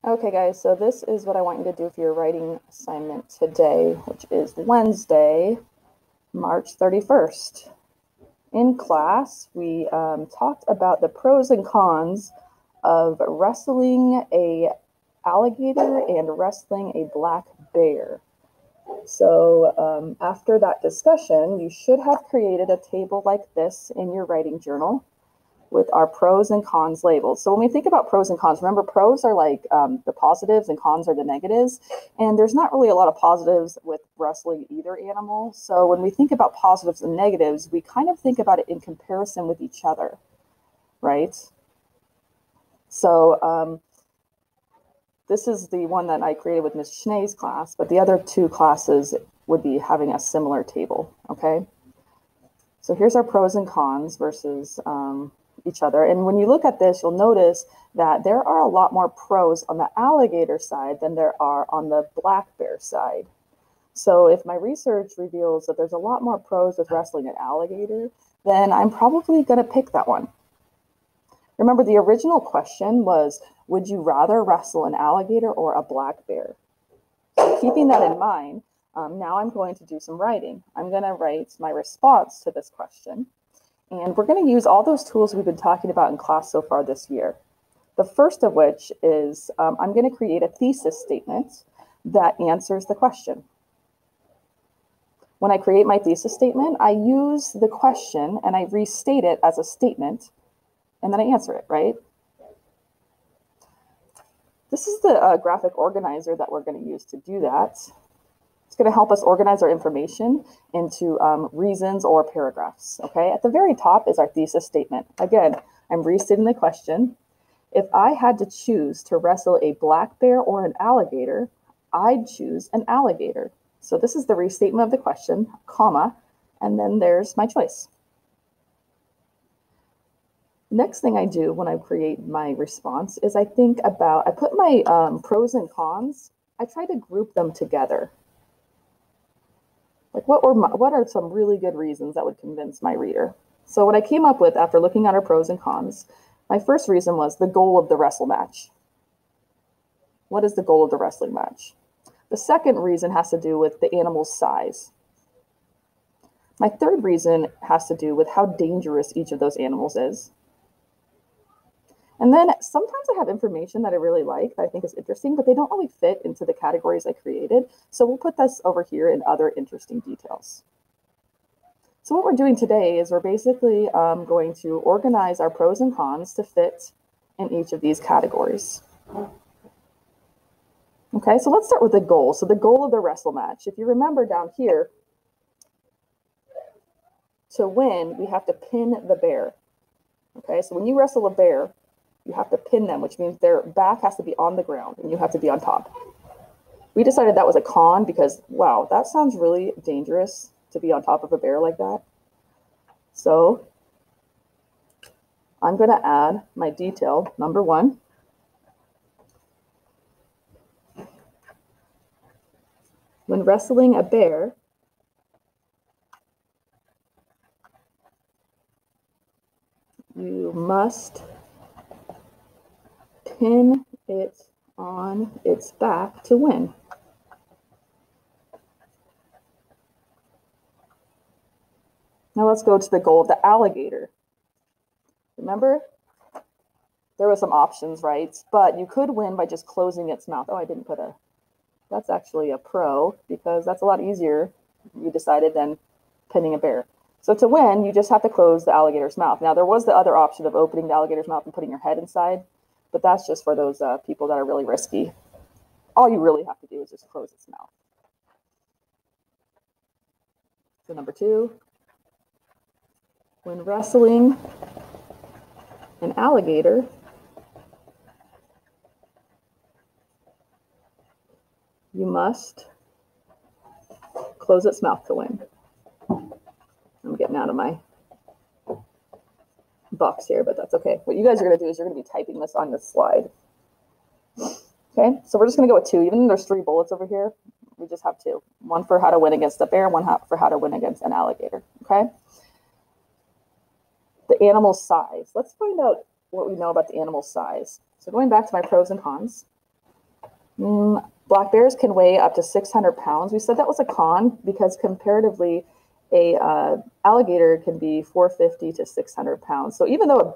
Okay, guys, so this is what I want you to do for your writing assignment today, which is Wednesday, March 31st. In class, we talked about the pros and cons of wrestling a alligator and wrestling a black bear. So after that discussion, you should have created a table like this in your writing journal with our pros and cons labeled. So when we think about pros and cons, remember pros are like the positives and cons are the negatives. And there's not really a lot of positives with wrestling either animal. So when we think about positives and negatives, we kind of think about it in comparison with each other, right? So this is the one that I created with Ms. Schnee's class, but the other two classes would be having a similar table, okay? So here's our pros and cons versus each other. And when you look at this, you'll notice that there are a lot more pros on the alligator side than there are on the black bear side. So if my research reveals that there's a lot more pros with wrestling an alligator, then I'm probably going to pick that one. Remember, the original question was, would you rather wrestle an alligator or a black bear? So keeping that in mind, now I'm going to do some writing. I'm going to write my response to this question. And we're going to use all those tools we've been talking about in class so far this year. The first of which is I'm going to create a thesis statement that answers the question. When I create my thesis statement, I use the question and I restate it as a statement, and then I answer it, right? This is the graphic organizer that we're going to use to do that. It's going to help us organize our information into reasons or paragraphs, okay? At the very top is our thesis statement. Again, I'm restating the question. If I had to choose to wrestle a black bear or an alligator, I'd choose an alligator. So this is the restatement of the question, comma, and then there's my choice. Next thing I do when I create my response is I put my pros and cons, I try to group them together. Like what are some really good reasons that would convince my reader? So what I came up with after looking at our pros and cons, my first reason was the goal of the wrestle match. What is the goal of the wrestling match? The second reason has to do with the animal's size. My third reason has to do with how dangerous each of those animals is. And then sometimes I have information that I really like, that I think is interesting, but they don't really fit into the categories I created. So we'll put this over here in other interesting details. So what we're doing today is we're basically going to organize our pros and cons to fit in each of these categories. Okay, so let's start with the goal. So the goal of the wrestle match. If you remember down here, to win, we have to pin the bear. Okay, so when you wrestle a bear, you have to pin them, which means their back has to be on the ground and you have to be on top. We decided that was a con because, wow, that sounds really dangerous to be on top of a bear like that. So I'm going to add my detail, number 1. When wrestling a bear, you must pin it on its back to win. Now let's go to the goal of the alligator. Remember, there were some options, right? But you could win by just closing its mouth. Oh, I didn't put that's actually a pro because that's a lot easier, you decided, than pinning a bear. So to win, you just have to close the alligator's mouth. Now there was the other option of opening the alligator's mouth and putting your head inside, but that's just for those people that are really risky. All you really have to do is just close its mouth. So number 2, when wrestling an alligator, you must close its mouth to win. I'm getting out of my box here, but that's okay. What you guys are going to do is you're going to be typing this on the slide. Okay, so we're just going to go with 2. Even though there's 3 bullets over here, we just have 2. One for how to win against a bear, one for how to win against an alligator. Okay. The animal size. Let's find out what we know about the animal size. So going back to my pros and cons, Black bears can weigh up to 600 pounds. We said that was a con because comparatively, a alligator can be 450 to 600 pounds. So even though an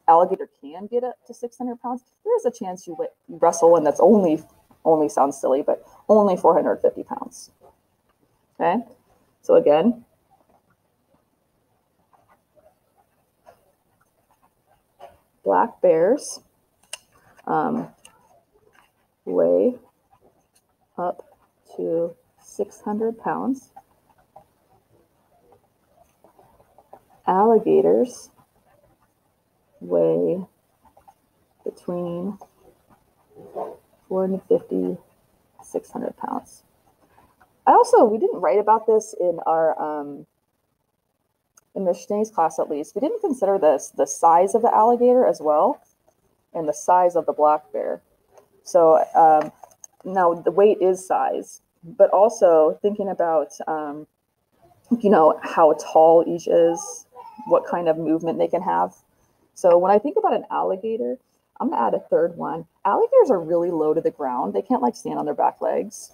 alligator can get up to 600 pounds, there is a chance you wrestle one that's only sounds silly, but only 450 pounds. Okay, so again, black bears weigh up to 600 pounds. Alligators weigh between 450 600 pounds. We didn't write about this in our in Ms. Schnee's class, at least. We didn't consider the size of the alligator as well and the size of the black bear. So now the weight is size, but also thinking about how tall each is, what kind of movement they can have. So when I think about an alligator, I'm gonna add a third one. Alligators are really low to the ground. They can't stand on their back legs.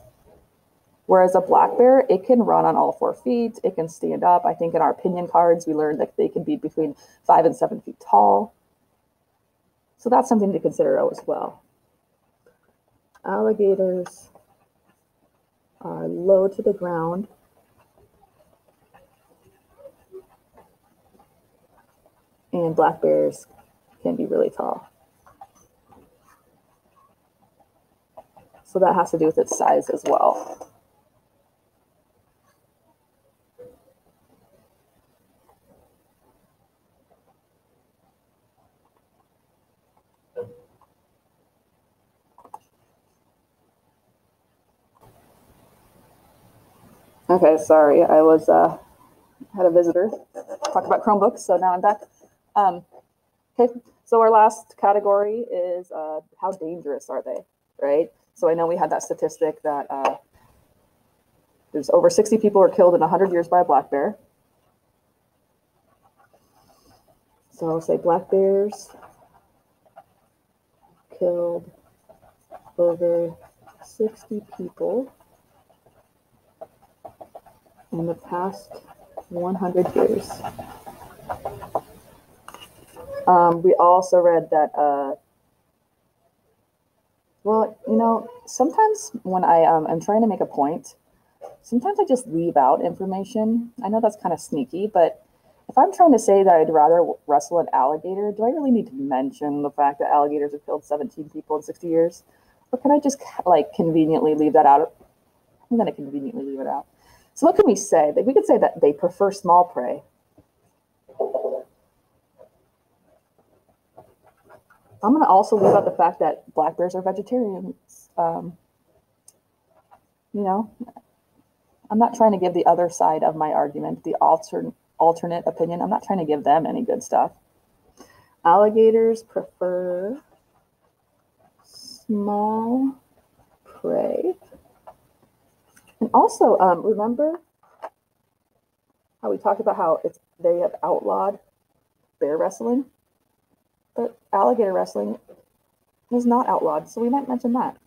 Whereas a black bear, it can run on all 4 feet. It can stand up. I think in our opinion cards, we learned that they can be between 5 and 7 feet tall. So that's something to consider as well. Alligators are low to the ground. And black bears can be really tall. So that has to do with its size as well. Okay, sorry, I was had a visitor talk about Chromebooks, so now I'm back. Okay, so our last category is how dangerous are they, right? So I know we had that statistic that there's over 60 people are killed in 100 years by a black bear. So I'll say black bears killed over 60 people in the past 100 years. We also read that, sometimes when I am trying to make a point, sometimes I just leave out information. I know that's kind of sneaky, but if I'm trying to say that I'd rather wrestle an alligator, do I really need to mention the fact that alligators have killed 17 people in 60 years? Or can I just conveniently leave that out? I'm going to conveniently leave it out. So what can we say? We could say that they prefer small prey. I'm going to also leave out the fact that black bears are vegetarians. I'm not trying to give the other side of my argument, the alternate opinion. I'm not trying to give them any good stuff. Alligators prefer small prey. And also, remember how we talked about how they have outlawed bear wrestling? But alligator wrestling is not outlawed, so we might mention that.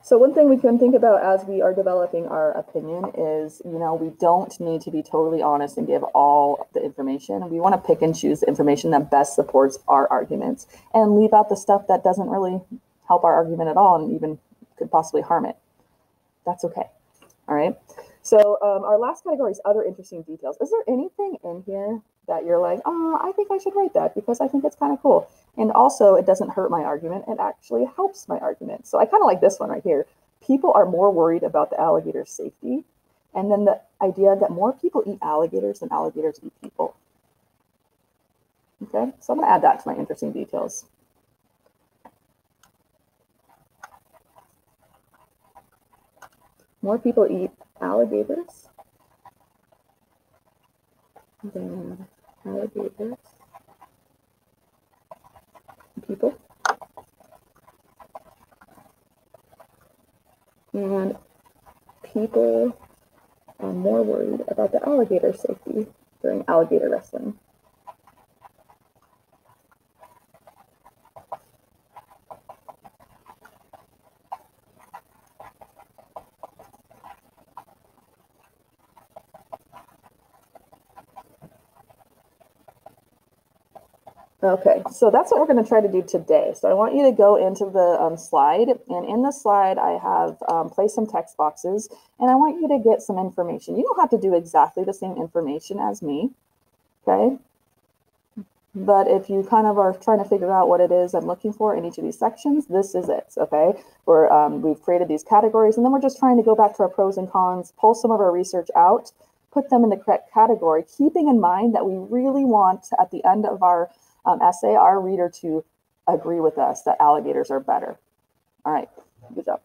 So one thing we can think about as we are developing our opinion is, we don't need to be totally honest and give all the information. We want to pick and choose the information that best supports our arguments and leave out the stuff that doesn't really help our argument at all and even could possibly harm it. That's okay. All right. So our last category is other interesting details. Is there anything in here that you're like, oh, I think I should write that because I think it's kind of cool? And also, it doesn't hurt my argument. It actually helps my argument. So I kind of like this one right here. People are more worried about the alligator's safety. And then the idea that more people eat alligators than alligators eat people. Okay, so I'm going to add that to my interesting details. More people eat alligators than alligators people. and people are more worried about the alligator safety during alligator wrestling. Okay, so that's what we're going to try to do today. So I want you to go into the slide, and in the slide I have placed some text boxes, and I want you to get some information. You don't have to do exactly the same information as me, okay? But if you kind of are trying to figure out what it is I'm looking for in each of these sections, this is it, okay? We've created these categories, and then we're just trying to go back to our pros and cons, pull some of our research out, put them in the correct category, keeping in mind that we really want, at the end of our essay, our reader to agree with us that alligators are better. All right, good job.